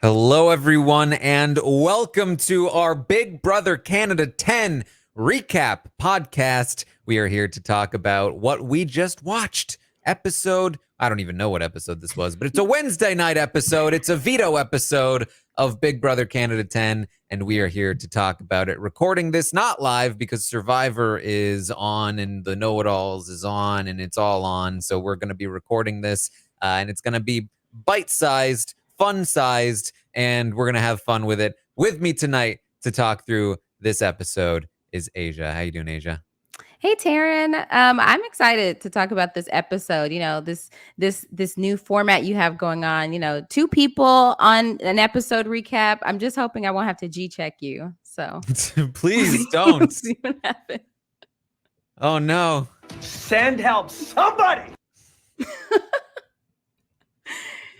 Hello, everyone, and welcome to our Big Brother Canada 10 recap podcast. We are here to talk about what we just watched. I don't even know what episode this was, but it's a Wednesday night episode. It's a veto episode of Big Brother Canada 10, and we are here to talk about it. Recording this not live because Survivor is on and the Know-It-Alls is on and it's all on. So we're going to be recording this, and it's going to be bite-sized, fun-sized, and we're going to have fun with it. With me tonight to talk through this episode is Aysha. How you doing, Aysha? Hey, Taran. I'm excited to talk about this episode. You know, this new format you have going on. You know, two people on an episode recap. I'm just hoping I won't have to G-check you. So please don't. See what happens. Oh no! Send help, somebody!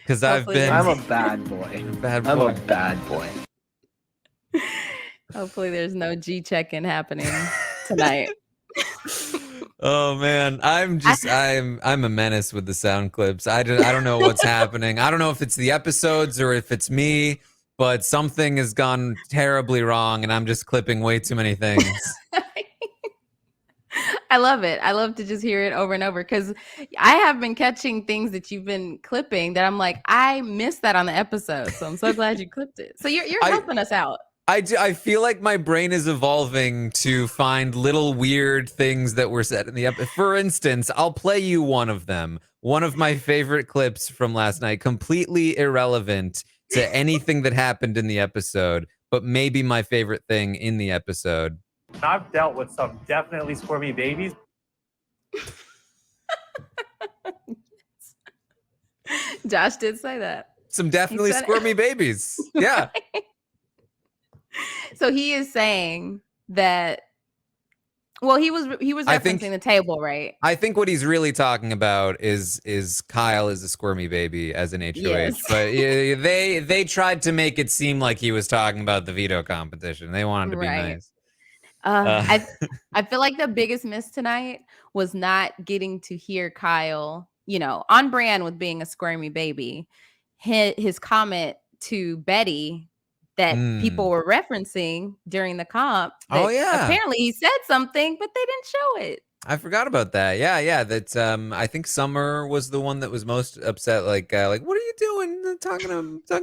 Because I'm a bad boy. I'm a bad boy. Hopefully, there's no G-checking happening tonight. Oh man, I'm a menace with the sound clips. I don't know what's happening. I don't know if it's the episodes or if it's me, but something has gone terribly wrong, and I'm just clipping way too many things. I love it. I love to just hear it over and over because I have been catching things that you've been clipping that I'm like, I missed that on the episode. So I'm so glad you clipped it. So you're helping us out. I feel like my brain is evolving to find little weird things that were said in the episode. For instance, I'll play you one of them. One of my favorite clips from last night, completely irrelevant to anything that happened in the episode, but maybe my favorite thing in the episode. I've dealt with some definitely squirmy babies. Josh did say that. Some definitely squirmy babies. Yeah. So he is saying that. Well, he was referencing the table, right? I think what he's really talking about is Kyle is a squirmy baby as an HOH, yes. But they tried to make it seem like he was talking about the veto competition. They wanted to be nice. I feel like the biggest miss tonight was not getting to hear Kyle, you know, on brand with being a squirmy baby. His comment to Betty that people were referencing during the comp. Oh yeah, apparently he said something, but they didn't show it. I forgot about that. Yeah. That I think Summer was the one that was most upset. Like what are you doing talking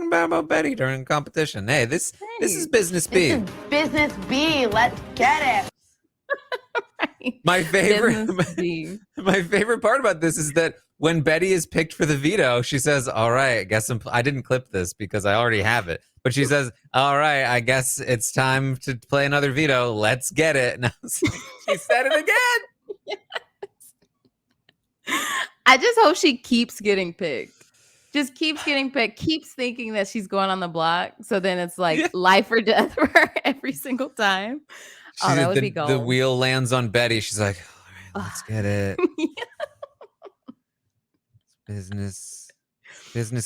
about Betty during competition? Hey, this is business B. This is business B. Let's get it. Right. My favorite part about this is that when Betty is picked for the veto, she says, "All right, I guess I didn't clip this because I already have it." But she says, "All right, I guess it's time to play another veto. Let's get it." And I was like, she said it again. Yes. I just hope she keeps getting picked. Just keeps getting picked, keeps thinking that she's going on the block. So then it's like life or death for her every single time. That would be gold. The wheel lands on Betty. She's like, all right, let's get it. Business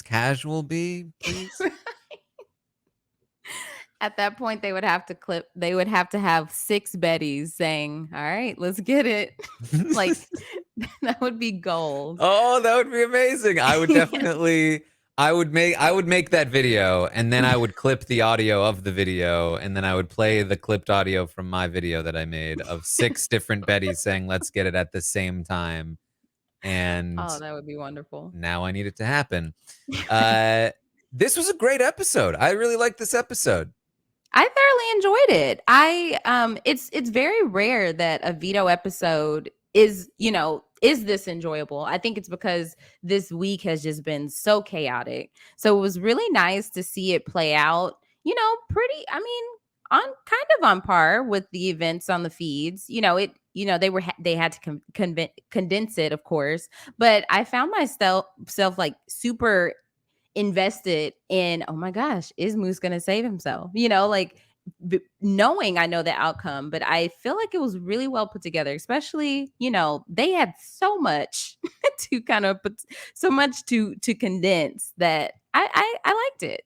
casual B, please. At that point, they would have to have 6 Bettys saying, all right, let's get it. Like, that would be gold. Oh, that would be amazing. I would definitely, I would make that video, and then I would clip the audio of the video, and then I would play the clipped audio from my video that I made of 6 different Bettys saying, let's get it at the same time. And that would be wonderful. Now I need it to happen. This was a great episode. I really liked this episode. I thoroughly enjoyed it. It's very rare that a veto episode is this enjoyable. I think it's because this week has just been so chaotic. So it was really nice to see it play out, on par with the events on the feeds. They had to condense it, of course, but I found myself like super invested in, oh my gosh, is Moose gonna save himself? Knowing I know the outcome, but I feel like it was really well put together, especially, they had so much to kind of put so much to condense that I liked it.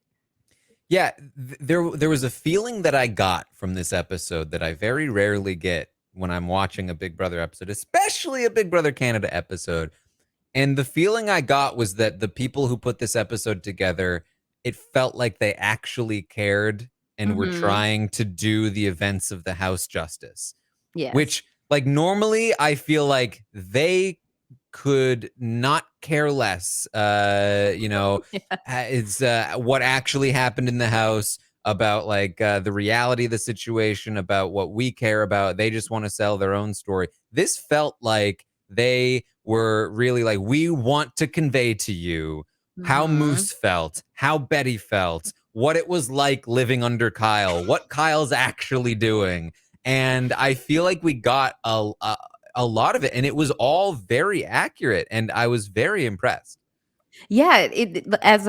Yeah, there was a feeling that I got from this episode that I very rarely get when I'm watching a Big Brother episode, especially a Big Brother Canada episode. And the feeling I got was that the people who put this episode together it felt like they actually cared and were trying to do the events of the house justice. Yes. Which, like, normally I feel like they could not care less, it's what actually happened in the house, about like the reality of the situation, about what we care about. They just want to sell their own story. This felt like they were really like, we want to convey to you how Moose felt, how Betty felt, what it was like living under Kyle, what Kyle's actually doing. And I feel like we got a lot of it, and it was all very accurate, and I was very impressed. Yeah, as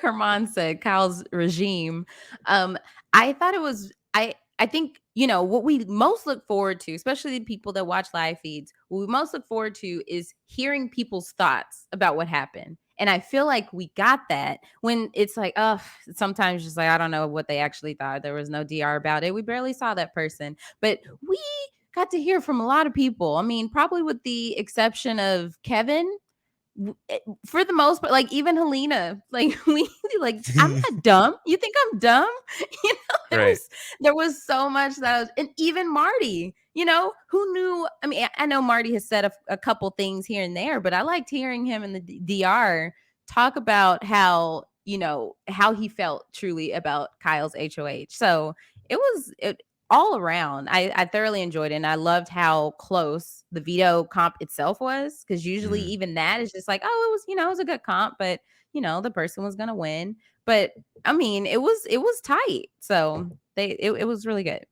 Herman said, Kyle's regime. I thought it was. I think what we most look forward to, especially the people that watch live feeds. What we most look forward to is hearing people's thoughts about what happened. And I feel like we got that when it's like, sometimes just like, I don't know what they actually thought. There was no DR about it. We barely saw that person, but we got to hear from a lot of people. I mean, probably with the exception of Kevin, for the most part, like even Helena, like we like, I'm not dumb. You think I'm dumb? There was so much that was, and even Marty, who knew? I mean, I know Marty has said a couple things here and there, but I liked hearing him in the DR talk about how he felt truly about Kyle's HOH. So it all around, I thoroughly enjoyed it. And I loved how close the veto comp itself was, because usually even that is just like, oh, it was a good comp, but the person was gonna win. But I mean, it was tight. So it was really good.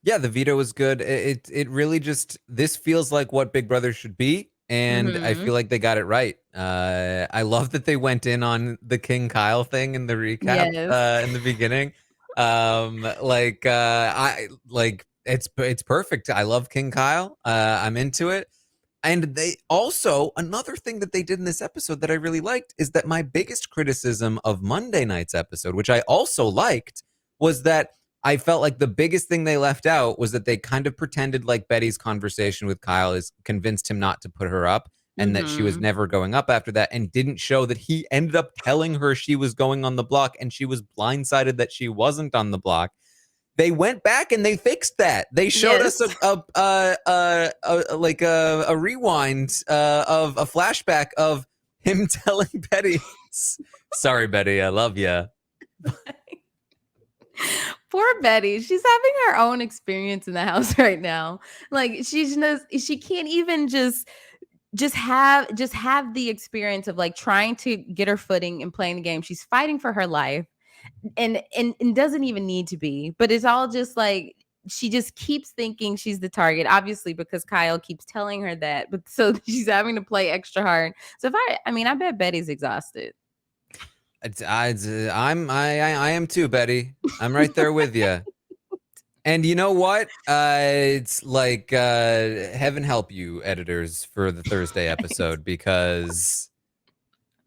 Yeah, the veto was good. It really just, this feels like what Big Brother should be, and I feel like they got it right. I love that they went in on the King Kyle thing in the recap in the beginning. It's perfect. I love King Kyle. I'm into it. And they also, another thing that they did in this episode that I really liked is that my biggest criticism of Monday night's episode, which I also liked, was that I felt like the biggest thing they left out was that they kind of pretended like Betty's conversation with Kyle is convinced him not to put her up, and that she was never going up after that, and didn't show that he ended up telling her she was going on the block, and she was blindsided that she wasn't on the block. They went back and they fixed that. They showed us a rewind of a flashback of him telling Betty, "Sorry, Betty, I love you." Poor Betty. She's having her own experience in the house right now. Like she can't even just have the experience of like trying to get her footing and playing the game. She's fighting for her life, and doesn't even need to be. But it's all just like she just keeps thinking she's the target, obviously because Kyle keeps telling her that. But so she's having to play extra hard. So I bet Betty's exhausted. I am too, Betty. I'm right there with you. And you know what? It's like heaven help you, editors, for the Thursday episode, because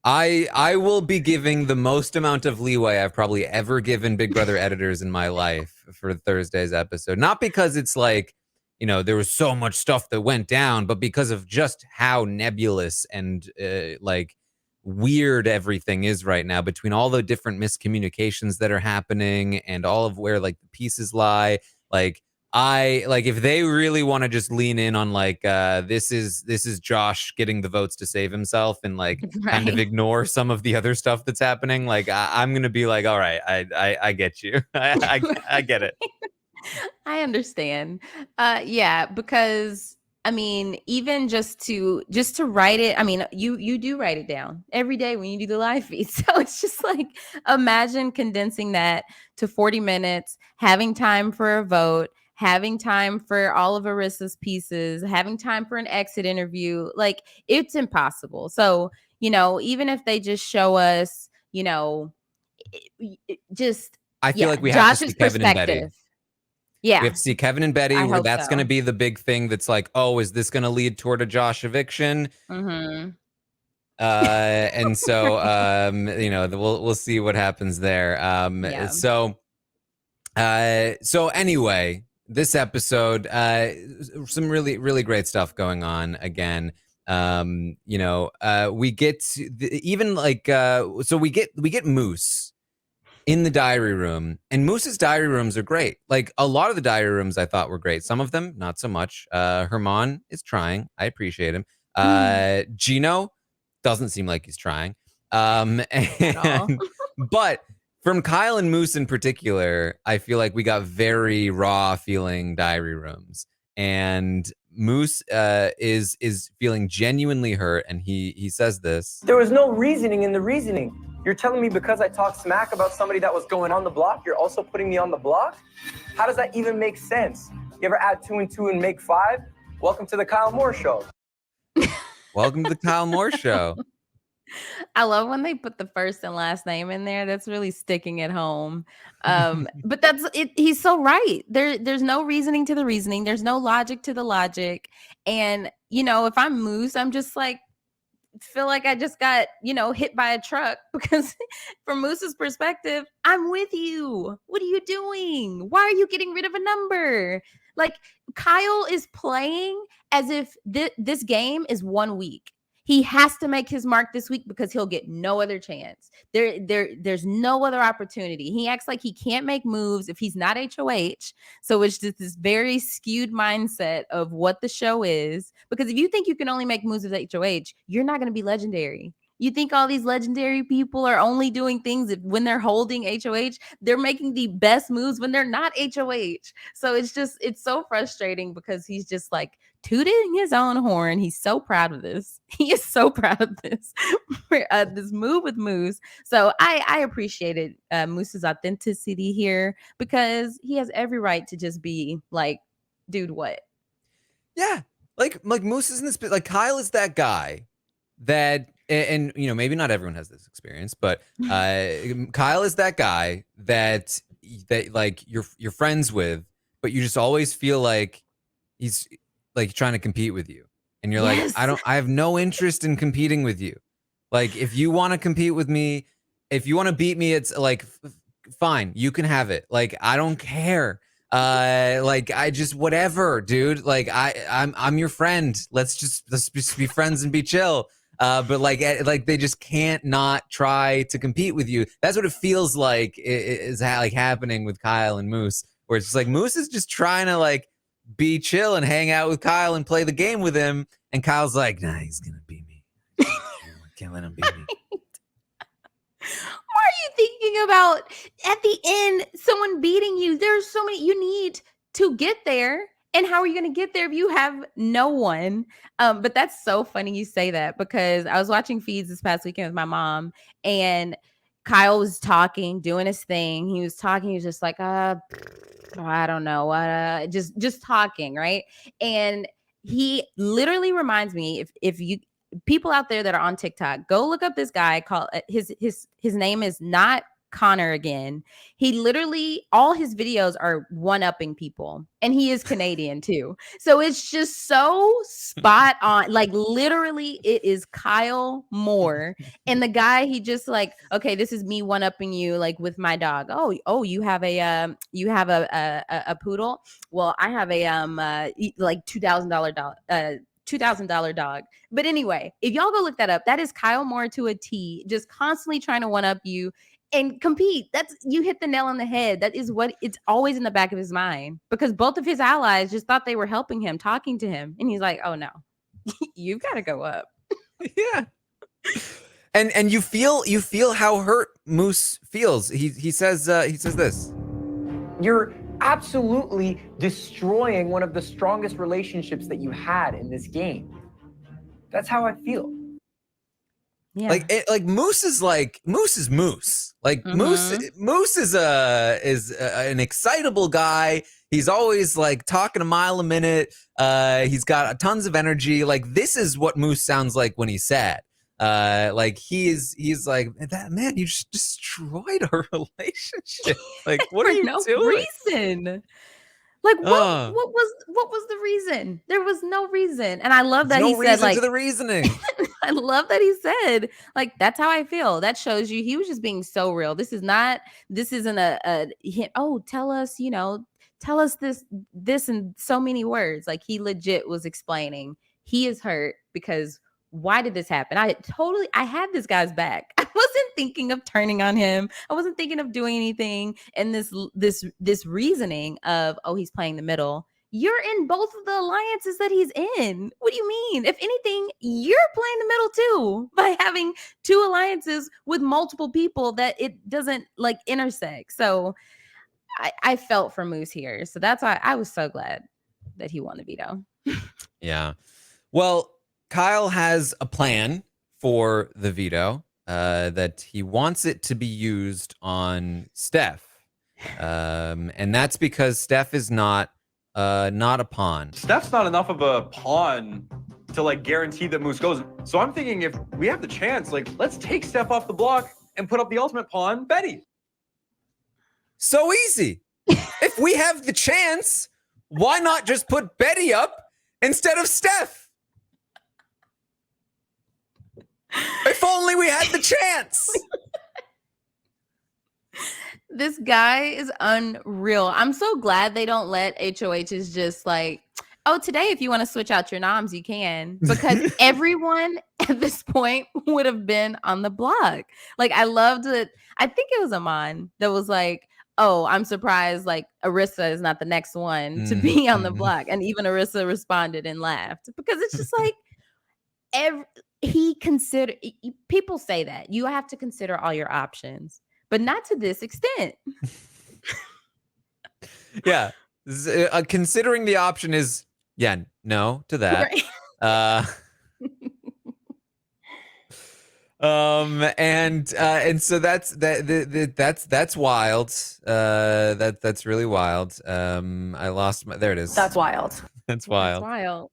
I will be giving the most amount of leeway I've probably ever given Big Brother editors in my life for Thursday's episode. Not because it's like, there was so much stuff that went down, but because of just how nebulous and weird everything is right now, between all the different miscommunications that are happening and all of where like the pieces lie. If they really want to just lean in on this is Josh getting the votes to save himself and kind of ignore some of the other stuff that's happening, I'm gonna be like, all right, I get you. I get it. I understand. Yeah, because I mean, even just to write it, I mean, you do write it down every day when you do the live feed. So it's just like, imagine condensing that to 40 minutes, having time for a vote, having time for all of Arissa's pieces, having time for an exit interview. Like, it's impossible. So, even if they just show us, I feel like we have to see Kevin and Betty. Yeah. We have to see Kevin and Betty, where that's going to be the big thing that's like, oh, is this going to lead toward a Josh eviction? And so, we'll see what happens there. So anyway, this episode, some really, really great stuff going on again. We get even like so we get Moose in the diary room, and Moose's diary rooms are great. Like a lot of the diary rooms I thought were great. Some of them not so much. Herman is trying. I appreciate him. Gino doesn't seem like he's trying. But from Kyle and Moose in particular, I feel like we got very raw feeling diary rooms. And Moose is feeling genuinely hurt, and he says this. There was no reasoning in the reasoning. You're telling me because I talked smack about somebody that was going on the block, you're also putting me on the block? How does that even make sense? You ever add 2 and 2 and make 5? Welcome to the Kyle Moore Show. Welcome to the Kyle Moore Show. I love when they put the first and last name in there. That's really sticking at home. But that's it. He's so right. There's no reasoning to the reasoning. There's no logic to the logic. And, if I'm Moose, I'm just like, feel like I just got, hit by a truck, because from Moose's perspective, I'm with you. What are you doing? Why are you getting rid of a number? Like, Kyle is playing as if this game is 1 week. He has to make his mark this week because he'll get no other chance. There's no other opportunity. He acts like he can't make moves if he's not HOH. So it's just this very skewed mindset of what the show is. Because if you think you can only make moves with HOH, you're not going to be legendary. You think all these legendary people are only doing things when they're holding HOH? They're making the best moves when they're not HOH. So it's so frustrating because he's just like tooting his own horn. He's so proud of this. He is so proud of this. This move with Moose. So I appreciated Moose's authenticity here, because he has every right to just be like, dude, what? Yeah. Like Moose is in this, like Kyle is that guy that, and maybe not everyone has this experience, but Kyle is that guy that like you're friends with, but you just always feel like he's like trying to compete with you, and you're like, I have no interest in competing with you. Like, if you want to compete with me, if you want to beat me, it's like fine, you can have it. Like, I don't care. Like, I just whatever, dude. Like, I'm your friend. Let's just be friends and be chill. But like they just can't not try to compete with you. That's what it feels like is like happening with Kyle and Moose, where it's just like Moose is just trying to like be chill and hang out with Kyle and play the game with him, and Kyle's like, nah, he's gonna beat me. I can't let him beat me. What are you thinking about at the end? Someone beating you. There's so many you need to get there. And how are you going to get there if you have no one? But that's so funny you say that, because I was watching feeds this past weekend with my mom, and Kyle was talking, doing his thing. He was talking. He was just like, I don't know what, just talking, right? And he literally reminds me, if you people out there that are on TikTok, go look up this guy called his name is not Connor again. He literally, all his videos are one-upping people, and he is Canadian too. So it's just so spot on. Like, literally, it is Kyle Moore, and the guy, he just like, okay, this is me one-upping you, like with my dog. Oh, you have a poodle. Well, I have a like $2,000 dog. But anyway, if y'all go look that up, that is Kyle Moore to a T, just constantly trying to one-up you and compete. You hit the nail on the head. That is what it's always in the back of his mind, because both of his allies just thought they were helping him, talking to him, and he's like, oh no, you've got to go up. Yeah. And you feel how hurt Moose feels. He says this. You're absolutely destroying one of the strongest relationships that you had in this game. That's how I feel. Yeah. Like Moose is Moose. Like Moose is an excitable guy. He's always like talking a mile a minute. He's got tons of energy. Like, this is what Moose sounds like when he's sad. Like he's like, that man, you just destroyed our relationship. Like, what are you doing? Reason. Like, what was the reason? There was no reason. And I love that he said, like, to the reasoning. I love that he said, like, that's how I feel. That shows you he was just being so real. This isn't a tell us this in so many words. Like, he legit was explaining he is hurt because why did this happen? I had this guy's back. I wasn't thinking of turning on him. I wasn't thinking of doing anything. And this reasoning of, oh, he's playing the middle. You're in both of the alliances that he's in. What do you mean? If anything, you're playing the middle too by having two alliances with multiple people that it doesn't like intersect. So I felt for Moose here. So that's why I was so glad that he won the veto. Yeah. Well, Kyle has a plan for the veto that he wants it to be used on Steph. And that's because Steph is not a pawn. Steph's not enough of a pawn to like guarantee that Moose goes. So I'm thinking if we have the chance, like let's take Steph off the block and put up the ultimate pawn, Betty. So easy. If we have the chance, why not just put Betty up instead of Steph? If only we had the chance. This guy is unreal. I'm so glad they don't let HOHs just like, oh, today if you want to switch out your noms, you can. Because everyone at this point would have been on the block. Like, I loved it. I think it was Aman that was like, oh, I'm surprised like Arissa is not the next one to be on the block. And even Arissa responded and laughed. Because it's just like, people say that. You have to consider all your options. But not to this extent. Yeah. Considering the option is, no to that. Right. And so that's wild. That's really wild. I lost my. There it is. That's wild. That's wild. That's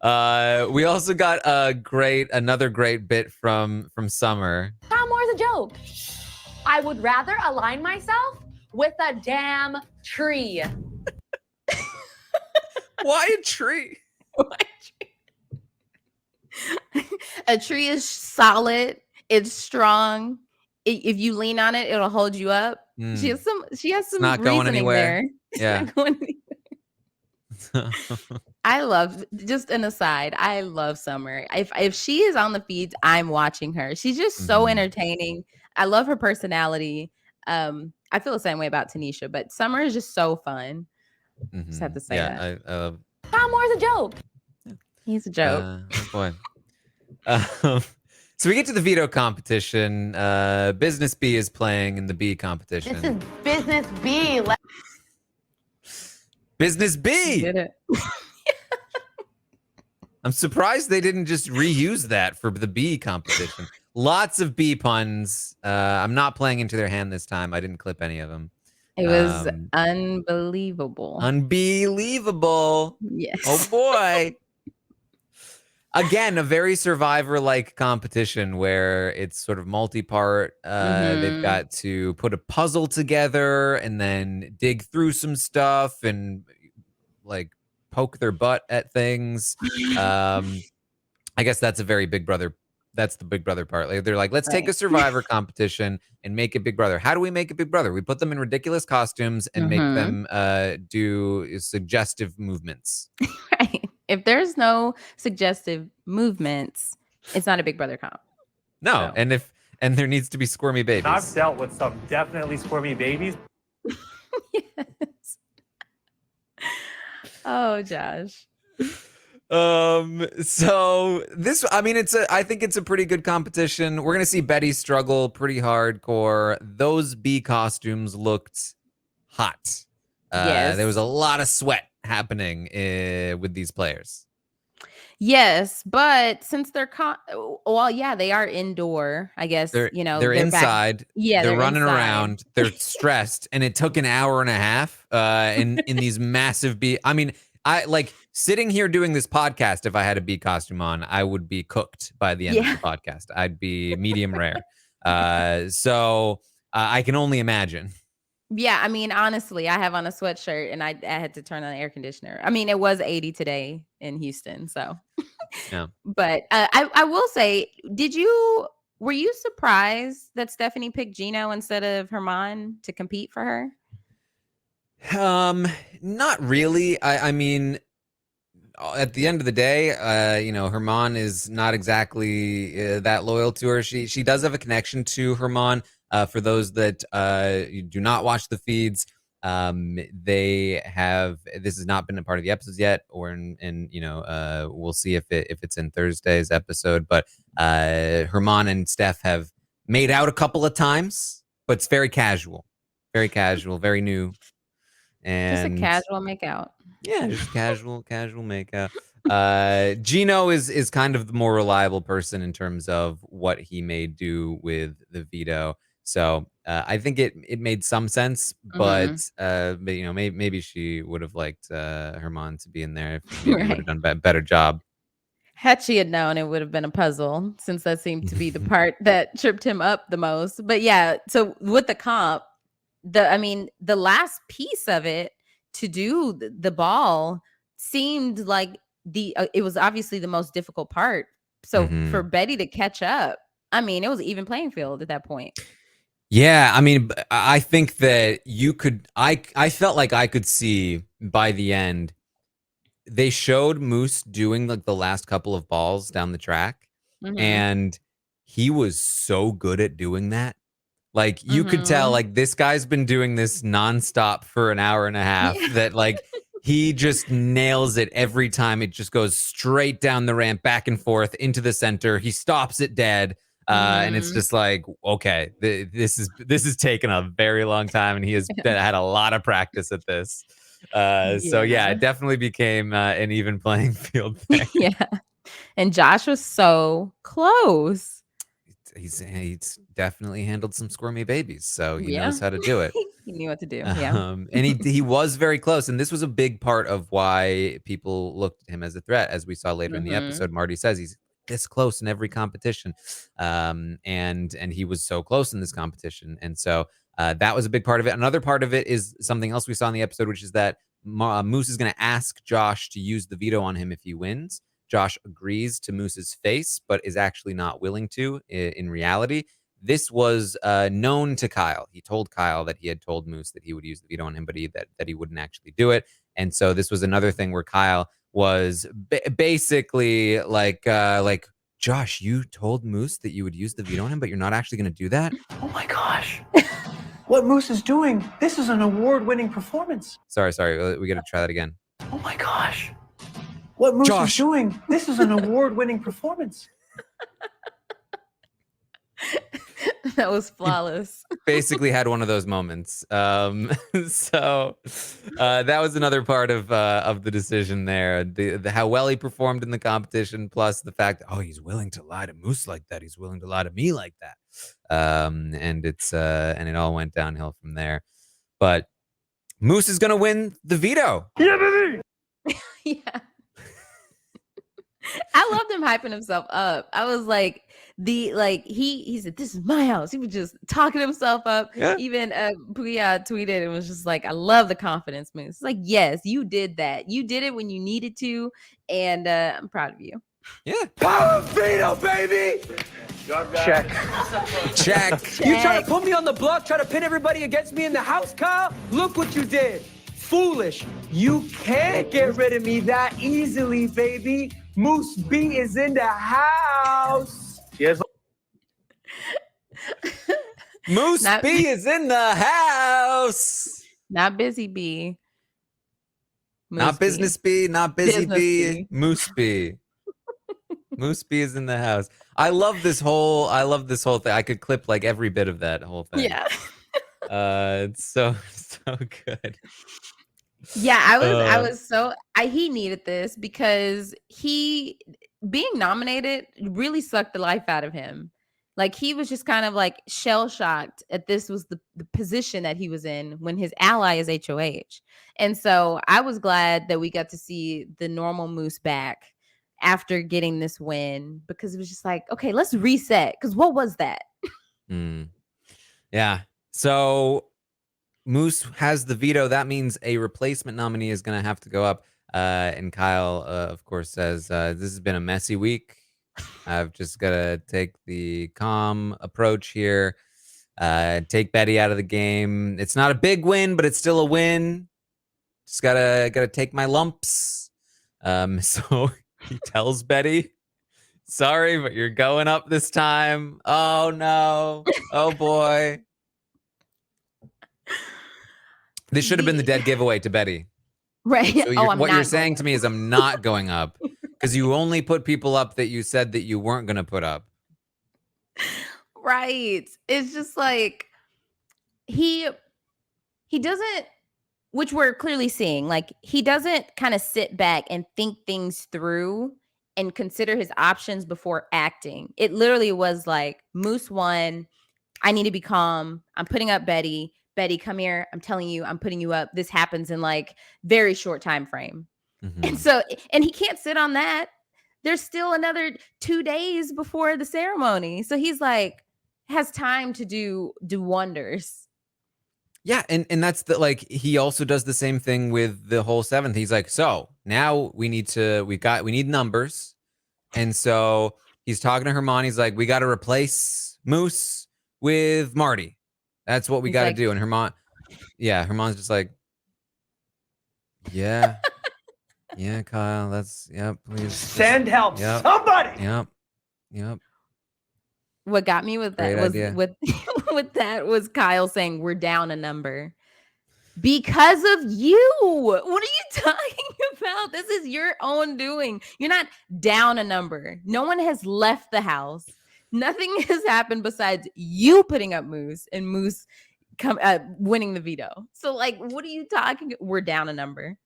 wild. We also got another great bit from Summer. Tom Moore's a joke. I would rather align myself with a damn tree. Why a tree? A tree is solid. It's strong. If you lean on it, it'll hold you up. She has some not going anywhere. There. Yeah. I love, just an aside, I love Summer. If she is on the feeds, I'm watching her. She's just so entertaining. I love her personality. I feel the same way about Tanisha, but Summer is just so fun. Just have to say that. Tom Moore's a joke. He's a joke. Oh boy. So we get to the veto competition. Business B is playing in the B competition. This is Business B. Business B. Did it. I'm surprised they didn't just reuse that for the B competition. Lots of B puns. I'm not playing into their hand this time. I didn't clip any of them. It was unbelievable. Unbelievable. Yes. Oh boy. Again, a very Survivor-like competition where it's sort of multi-part. They've got to put a puzzle together and then dig through some stuff and like poke their butt at things. I guess that's a very Big Brother. That's the Big Brother part. Like, they're like, let's take a Survivor competition and make it Big Brother. How do we make it Big Brother? We put them in ridiculous costumes and make them do suggestive movements. Right. If there's no suggestive movements, it's not a Big Brother comp. No, so. and there needs to be squirmy babies. I've dealt with some definitely squirmy babies. Yes. Oh, Josh. So this, I mean, I think it's a pretty good competition. We're gonna see Betty struggle pretty hardcore. Those B costumes looked hot. Yes. There was a lot of sweat happening with these players. Yes, but since they're they are indoor, I guess. They're inside. They're running inside. around. They're stressed, and it took an hour and a half in these massive B. I mean, I like sitting here doing this podcast. If I had a B costume on, I would be cooked by the end of the podcast. I'd be medium rare. So I can only imagine. Yeah, I mean, honestly, I have on a sweatshirt and I had to turn on the air conditioner. I mean, it was 80 today in Houston, so. Yeah. But I will say, were you surprised that Stephanie picked Gino instead of Herman to compete for her? Not really. I mean, at the end of the day, you know, Herman is not exactly that loyal to her. She does have a connection to Herman. For those that do not watch the feeds, they have, this has not been a part of the episodes yet, or in you know, we'll see if it's in Thursday's episode. But Herman and Steph have made out a couple of times, but it's very casual, very new, and Just a casual makeout. yeah, just casual makeout. Gino is kind of the more reliable person in terms of what he may do with the veto. So I think it made some sense, but you know, maybe she would have liked Herman to be in there. If maybe would have done a better job. Had she had known, it would have been a puzzle, since that seemed to be the part that tripped him up the most. But yeah, so with the comp, the last piece of it to do the ball seemed like it was obviously the most difficult part. So for Betty to catch up, I mean, it was an even playing field at that point. Yeah, I mean, I think that you could. I felt like I could see by the end. They showed Moose doing like the last couple of balls down the track, and he was so good at doing that. Like you could tell, like this guy's been doing this nonstop for an hour and a half. Yeah. That like he just nails it every time. It just goes straight down the ramp, back and forth into the center. He stops it dead, and it's just like, okay, this is taking a very long time, and he has had a lot of practice at this. So yeah, it definitely became an even playing field thing. Yeah, and Josh was so close. He's definitely handled some squirmy babies, so he knows how to do it. He knew what to do. Yeah, and he was very close, and this was a big part of why people looked at him as a threat, as we saw later in the episode. Marty says he's this close in every competition, and he was so close in this competition, and so that was a big part of it. Another part of it is something else we saw in the episode, which is that Moose is going to ask Josh to use the veto on him if he wins. Josh agrees to Moose's face, but is actually not willing to in reality. This was known to Kyle. He told Kyle that he had told Moose that he would use the veto on him, but that he wouldn't actually do it. And so this was another thing where Kyle was basically like, Josh, you told Moose that you would use the veto on him, but you're not actually going to do that? Oh my gosh. What Moose is doing, this is an award-winning performance. Sorry. We got to try that again. Oh my gosh. What Moose is doing, this is an award-winning performance. That was flawless. Basically had one of those moments. So that was another part of the decision there. The how well he performed in the competition, plus the fact that, he's willing to lie to Moose like that. He's willing to lie to me like that. And it all went downhill from there. But Moose is gonna win the veto. Yeah, baby. Yeah. I loved him hyping himself up. I was like, he said, "This is my house." He was just talking himself up. Yeah. Even Puya tweeted and was just like, "I love the confidence, Moose." It's like, yes, you did that. You did it when you needed to, and I'm proud of you. Yeah, power veto, baby. Check. You try to put me on the block, try to pin everybody against me in the house, Kyle? Look what you did. Foolish. You can't get rid of me that easily, baby. Moose B is in the house. Yes. Moose B is in the house. Not busy B. Moose not B. Business B, not busy B. Moose B. Moose B is in the house. I love this whole thing. I could clip like every bit of that whole thing. Yeah. It's so good. Yeah, he needed this because he being nominated really sucked the life out of him. Like he was just kind of like shell shocked at this was the position that he was in when his ally is HOH. And so I was glad that we got to see the normal Moose back after getting this win, because it was just like, okay, let's reset. Because what was that? Yeah. So Moose has the veto. That means a replacement nominee is going to have to go up. And Kyle, of course, says, this has been a messy week. I've just got to take the calm approach here. Take Betty out of the game. It's not a big win, but it's still a win. Just gotta take my lumps. So he tells Betty, sorry, but you're going up this time. Oh no. Oh boy. This should have been the dead giveaway to Betty. Right. So I'm what you're not saying going to me is I'm not going up because you only put people up that you said that you weren't going to put up. Right. It's just like he doesn't, which we're clearly seeing, like he doesn't kind of sit back and think things through and consider his options before acting. It literally was like Moose won. I need to be calm. I'm putting up Betty. Betty, come here. I'm telling you, I'm putting you up. This happens in like very short time frame. And so, and he can't sit on that. There's still another 2 days before the ceremony. So he's like, has time to do wonders. Yeah, and that's the like he also does the same thing with the whole seventh. He's like, so now we need numbers. And so he's talking to Hermione. He's like, we got to replace Moose with Marty. That's what we got to do. And Hermione's just like, yeah. Yeah, Kyle, please. Send help, somebody. Yep. What got me with that Great was idea. with that was Kyle saying we're down a number because of you. What are you talking about? This is your own doing. You're not down a number. No one has left the house. Nothing has happened besides you putting up Moose and Moose winning the veto. So like, what are you talking? We're down a number.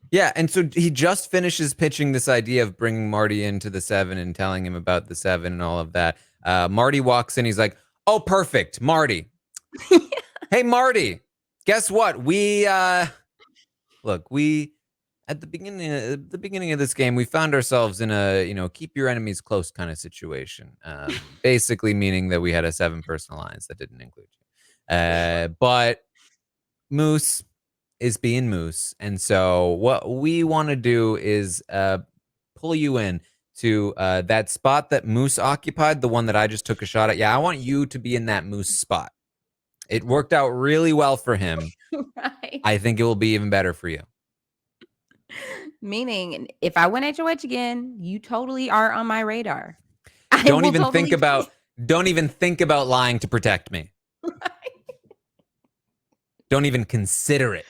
Yeah, and so he just finishes pitching this idea of bringing Marty into the 7 and telling him about the 7 and all of that. Marty walks in. He's like, "Oh, perfect, Marty. Hey, Marty. Guess what? We at the beginning of this game, we found ourselves in a keep your enemies close kind of situation. Basically, meaning that we had a 7-person alliance that didn't include you. But Moose is being Moose, and so what we want to do is pull you in to that spot that Moose occupied, the one that I just took a shot at. Yeah, I want you to be in that Moose spot. It worked out really well for him. Right. I think it will be even better for you. Meaning, if I win HOH again, you totally are on my radar. Don't even think about lying to protect me. Right. Don't even consider it.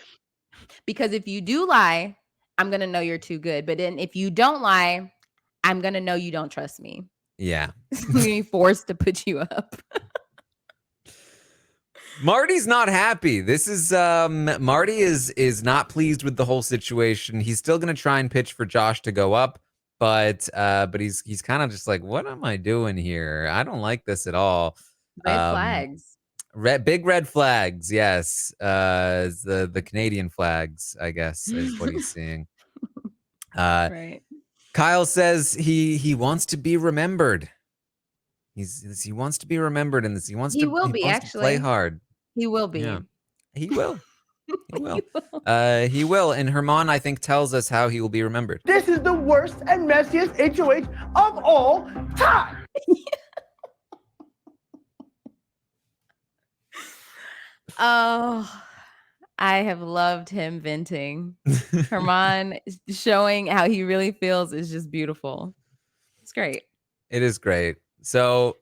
Because if you do lie, I'm going to know you're too good. But then if you don't lie, I'm going to know you don't trust me. Yeah. I'm going to be forced to put you up. Marty's not happy. This is Marty is not pleased with the whole situation. He's still going to try and pitch for Josh to go up, but he's kind of just like, what am I doing here? I don't like this at all. Red flags. Big red flags, yes. The Canadian flags, I guess, is what he's seeing. Right. Kyle says he wants to be remembered. He wants to be remembered in this. He wants to play hard. He will be. Yeah. He will. He will. He will. And Hermione, I think, tells us how he will be remembered. This is the worst and messiest HOH of all time. Oh, I have loved him venting. Hermione showing how he really feels is just beautiful. It's great. It is great. So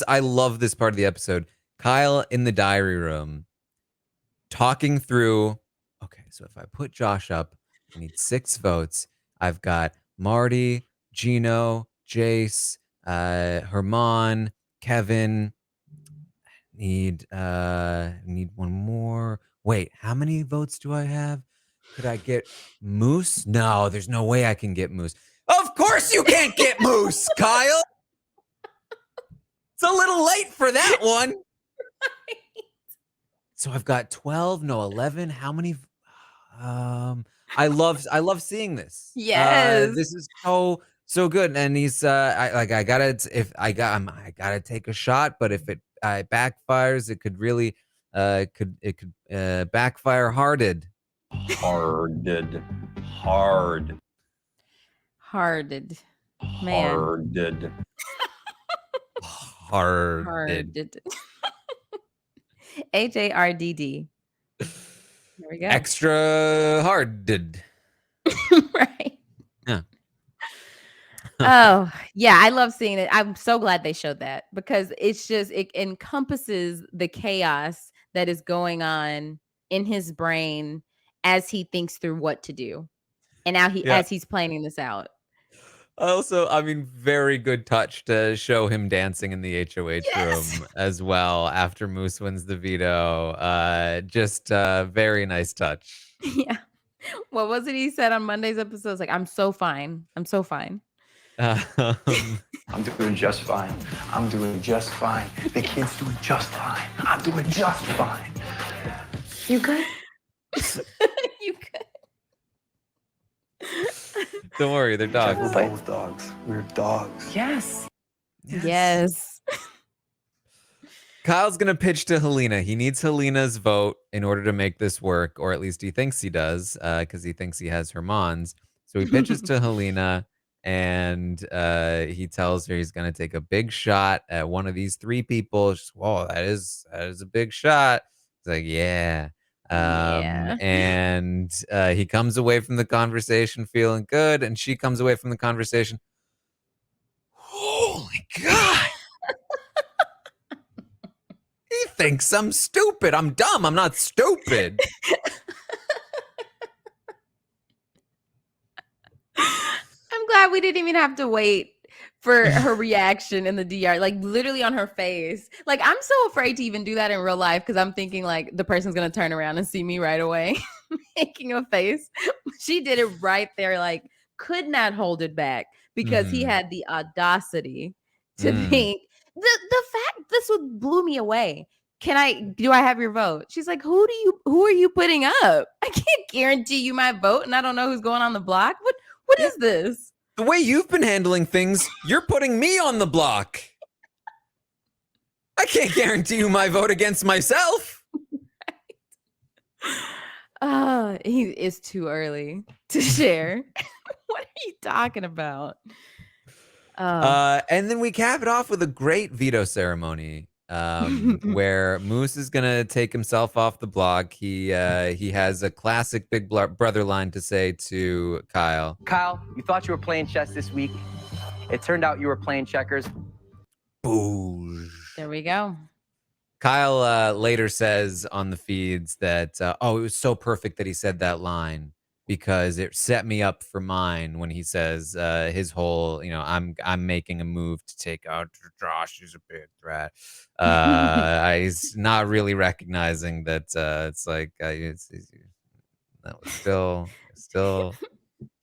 I love this part of the episode. Kyle in the diary room talking through, okay, so if I put Josh up, I need 6 votes. I've got Marty, Gino, Jace, Herman, Kevin. Need one more. Wait, how many votes do I have? Could I get Moose? No, there's no way I can get Moose. Of course you can't get Moose, Kyle. It's a little late for that one. Right. So I've got 12, no 11. How many? I love seeing this. Yes. This is so good. And he's I gotta take a shot, but if it backfires, it could really backfire harded. Harded. Man. Harded. Harded. HARDD. There we go. Extra harded. Right. Oh, yeah, I love seeing it. I'm so glad they showed that because it encompasses the chaos that is going on in his brain as he thinks through what to do and now Yeah. as he's planning this out. Also, I mean, very good touch to show him dancing in the HOH Yes. room as well after Moose wins the veto. Just very nice touch. Yeah. What was it he said on Monday's episode? It's like, I'm so fine. I'm so fine. I'm doing just fine. I'm doing just fine. The kid's doing just fine. I'm doing just fine. You good? You could. Don't worry, they're dogs. We're both dogs. We're dogs. Yes. Yes. Kyle's gonna pitch to Helena. He needs Helena's vote in order to make this work, or at least he thinks he does, because he thinks he has her mons. So he pitches to Helena, and he tells her he's gonna take a big shot at one of these three people. She's, whoa, that is a big shot. He's like, yeah. Yeah. And he comes away from the conversation feeling good, and she comes away from the conversation. Holy God. He thinks I'm stupid. I'm dumb. I'm not stupid. I'm glad we didn't even have to wait for her reaction in the DR, like literally on her face. Like, I'm so afraid to even do that in real life because I'm thinking like the person's gonna turn around and see me right away making a face. She did it right there, like could not hold it back because he had the audacity to think the fact this would blew me away. Do I have your vote? She's like, who are you putting up? I can't guarantee you my vote, and I don't know who's going on the block. What is this? The way you've been handling things, you're putting me on the block. I can't guarantee you my vote against myself. He is too early to share. What are you talking about? And then we cap it off with a great veto ceremony. Where Moose is gonna take himself off the block. He has a classic big brother line to say to Kyle. Kyle, you thought you were playing chess this week. It turned out you were playing checkers. Boosh. There we go. Kyle later says on the feeds that it was so perfect that he said that line because it set me up for mine when he says his whole, I'm making a move to take out Josh. He's a big threat. He's not really recognizing that it's like that was still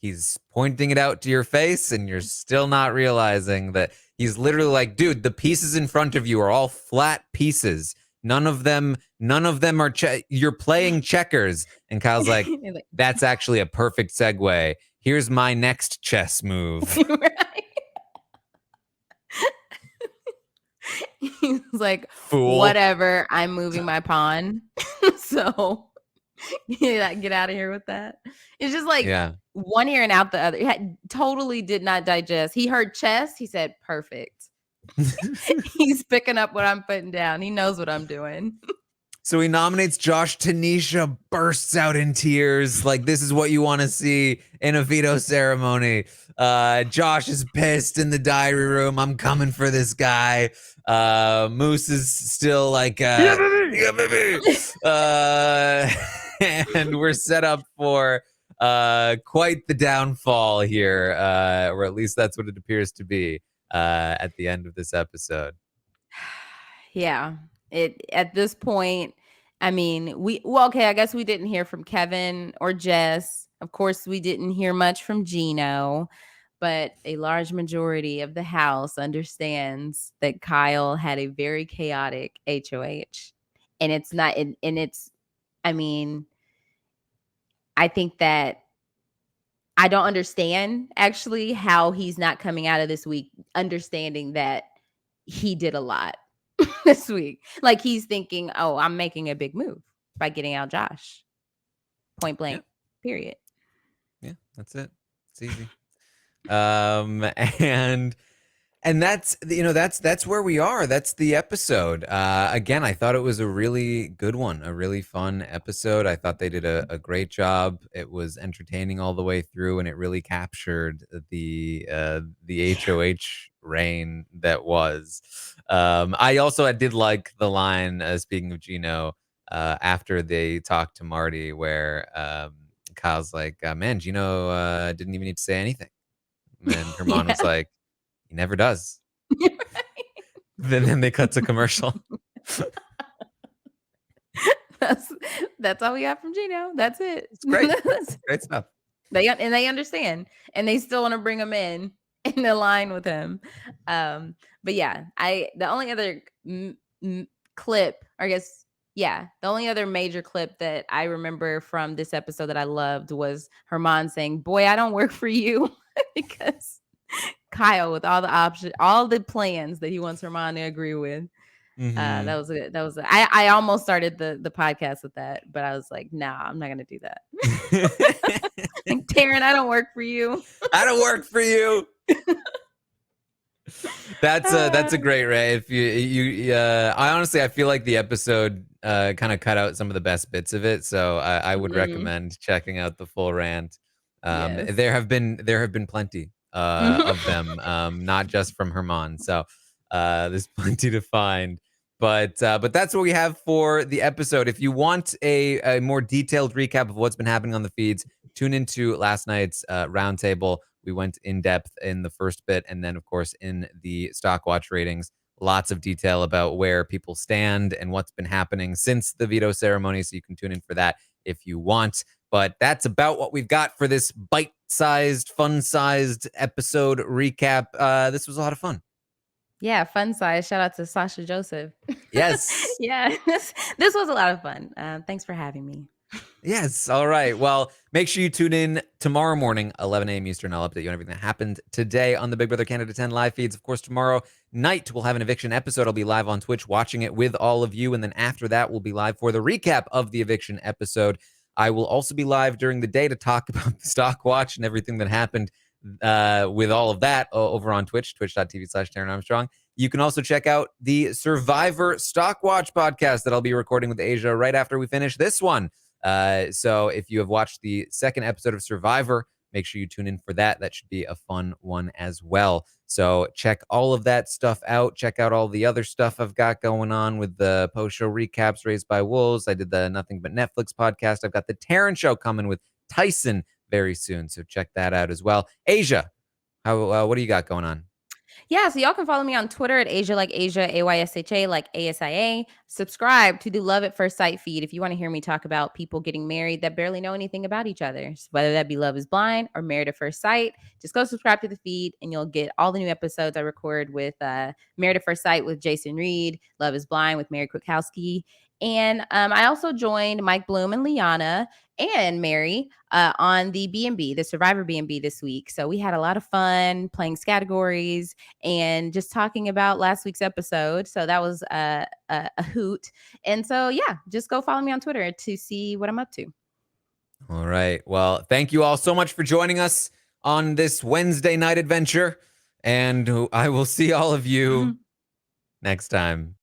he's pointing it out to your face and you're still not realizing that he's literally like, dude, the pieces in front of you are all flat pieces. None of them are you're playing checkers. And Kyle's like, that's actually a perfect segue. Here's my next chess move. Right? He's like, Fool. whatever, I'm moving my pawn. So get out of here with that. It's just like one ear and out the other. Totally did not digest. He heard chess. He said, perfect. He's picking up what I'm putting down. He knows what I'm doing. So he nominates Josh. Tanisha bursts out in tears. Like, this is what you want to see in a veto ceremony. Josh is pissed in the diary room. I'm coming for this guy. Moose is still like, yeah, baby. And we're set up for quite the downfall here, or at least that's what it appears to be at the end of this episode. Yeah. At this point, I mean, I guess we didn't hear from Kevin or Jess. Of course, we didn't hear much from Gino, but a large majority of the house understands that Kyle had a very chaotic HOH. And it's not, I mean, I think that I don't understand actually how he's not coming out of this week understanding that he did a lot this week. Like he's thinking, oh, I'm making a big move by getting out Josh. Point blank, period. Yeah, that's it. It's easy. And And that's where we are. That's the episode. Again, I thought it was a really good one, a really fun episode. I thought they did a great job. It was entertaining all the way through, and it really captured the HOH reign that was. I did like the line, speaking of Gino, after they talked to Marty, where Kyle's like, man, Gino didn't even need to say anything. And Herman was like, he never does. Then they cut to commercial. That's all we got from Gino. That's it. It's great. Great stuff. They understand, and they still want to bring him in align with him. But yeah, the only other clip, I guess, the only other major clip that I remember from this episode that I loved was Herman saying, "Boy, I don't work for you," because Kyle with all the options, all the plans that he wants Herman to agree with. Mm-hmm. I almost started the podcast with that, but I was like, nah, I'm not gonna do that. Like, Taran, I don't work for you. I don't work for you. That's a great Ray. If I honestly, I feel like the episode kind of cut out some of the best bits of it, so I would recommend checking out the full rant. Yes. There have been plenty of them, not just from Herman. So there's plenty to find. But that's what we have for the episode. If you want a more detailed recap of what's been happening on the feeds, tune into last night's roundtable. We went in depth in the first bit, and then, of course, in the stock watch ratings, lots of detail about where people stand and what's been happening since the veto ceremony. So you can tune in for that if you want. But that's about what we've got for this bite-sized, fun-sized episode recap. This was a lot of fun. Yeah, fun size. Shout out to Sasha Joseph. Yes. Yeah, this was a lot of fun. Thanks for having me. Yes. All right. Well, make sure you tune in tomorrow morning, 11 a.m. Eastern. I'll update you on everything that happened today on the Big Brother Canada 10 live feeds. Of course, tomorrow night, we'll have an eviction episode. I'll be live on Twitch watching it with all of you. And then after that, we'll be live for the recap of the eviction episode. I will also be live during the day to talk about the stock watch and everything that happened with all of that over on Twitch, twitch.tv/Taran Armstrong. You can also check out the Survivor Stock Watch podcast that I'll be recording with Aysha right after we finish this one. So if you have watched the second episode of Survivor, make sure you tune in for that. That should be a fun one as well. So check all of that stuff out. Check out all the other stuff I've got going on with the post-show recaps, Raised by Wolves. I did the Nothing But Netflix podcast. I've got the Taran Show coming with Tyson very soon. So check that out as well. Aysha, what do you got going on? Yeah, so y'all can follow me on Twitter at Aysha like Asia, AYSHA like ASIA. Subscribe to the Love at First Sight feed if you want to hear me talk about people getting married that barely know anything about each other. So whether that be Love is Blind or Married at First Sight, just go subscribe to the feed and you'll get all the new episodes I record with Married at First Sight with Jason Reed, Love is Blind with Mary Kwiatkowski. And I also joined Mike Bloom and Liana and Mary on the B&B, the Survivor B&B this week. So we had a lot of fun playing categories and just talking about last week's episode. So that was a hoot. And so, yeah, just go follow me on Twitter to see what I'm up to. All right. Well, thank you all so much for joining us on this Wednesday night adventure. And I will see all of you next time.